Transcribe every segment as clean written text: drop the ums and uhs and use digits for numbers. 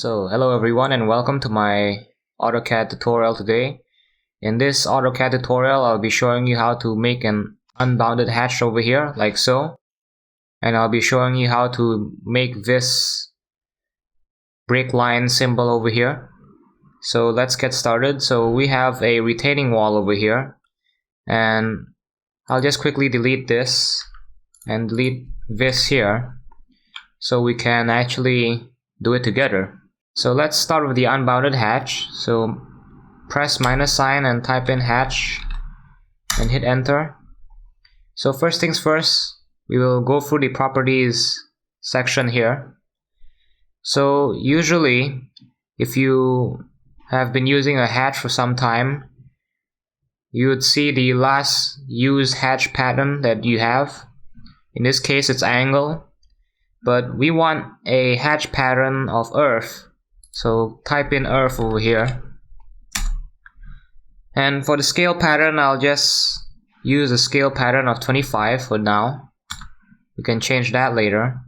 So hello everyone and welcome to my AutoCAD tutorial today. In this AutoCAD tutorial, I'll be showing you how to make an unbounded hatch over here like so. And I'll be showing you how to make this breakline symbol over here. So let's get started. So we have a retaining wall over here. And I'll just quickly delete this and delete this here so we can actually do it together. So let's start with the unbounded hatch. So press minus sign and type in hatch and hit enter. So first things first, we will go through the properties section here. So usually if you have been using a hatch for some time, you would see the last used hatch pattern that you have. In this case it's angle, but we want a hatch pattern of earth. So type in earth over here. And for the scale pattern, I'll just use a scale pattern of 25 for now. You can change that later.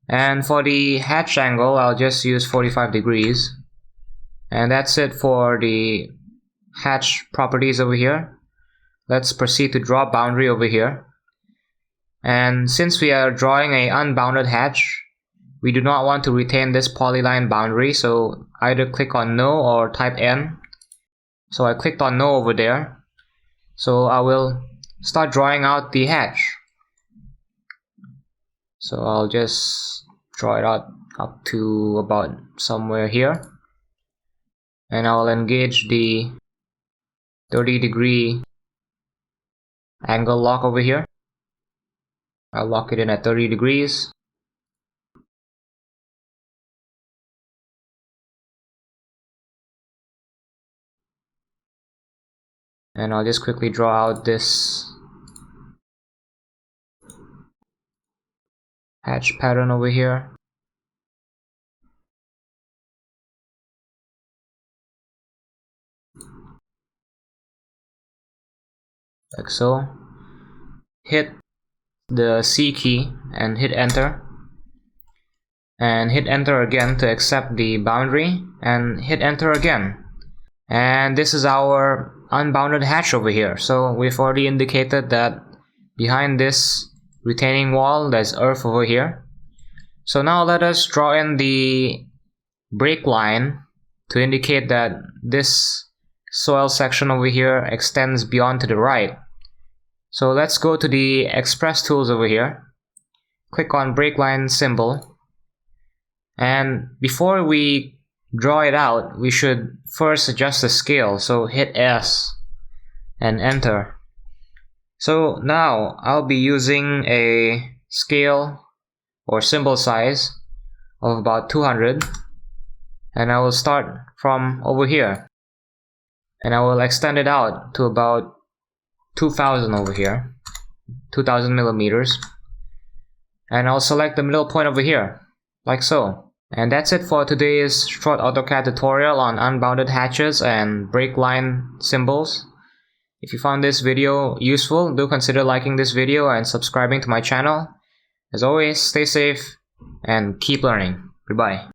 And for the hatch angle, I'll just use 45 degrees. And that's it for the hatch properties over here. Let's proceed to draw boundary over here. And since we are drawing an unbounded hatch, we do not want to retain this polyline boundary, so either click on no or type N. So I clicked on no over there. So I will start drawing out the hatch. So I'll just draw it out up to about somewhere here. And I'll engage the 30-degree angle lock over here. I'll lock it in at 30 degrees. And I'll just quickly draw out this hatch pattern over here. Like so. Hit the C key and hit enter. And hit enter again to accept the boundary. And hit enter again. And this is our unbounded hatch over here. So we've already indicated that behind this retaining wall there's earth over here. So now let us draw in the break line to indicate that this soil section over here extends beyond to the right. So let's go to the express tools over here, click on breakline symbol, and before we draw it out, we should first adjust the scale. So hit S and enter. So now I'll be using a scale or symbol size of about 200, and I will start from over here and I will extend it out to about 2000 over here, 2000 millimeters, and I'll select the middle point over here like so. And that's it for today's short AutoCAD tutorial on unbounded hatches and breakline symbols. If you found this video useful, do consider liking this video and subscribing to my channel. As always, stay safe and keep learning. Goodbye.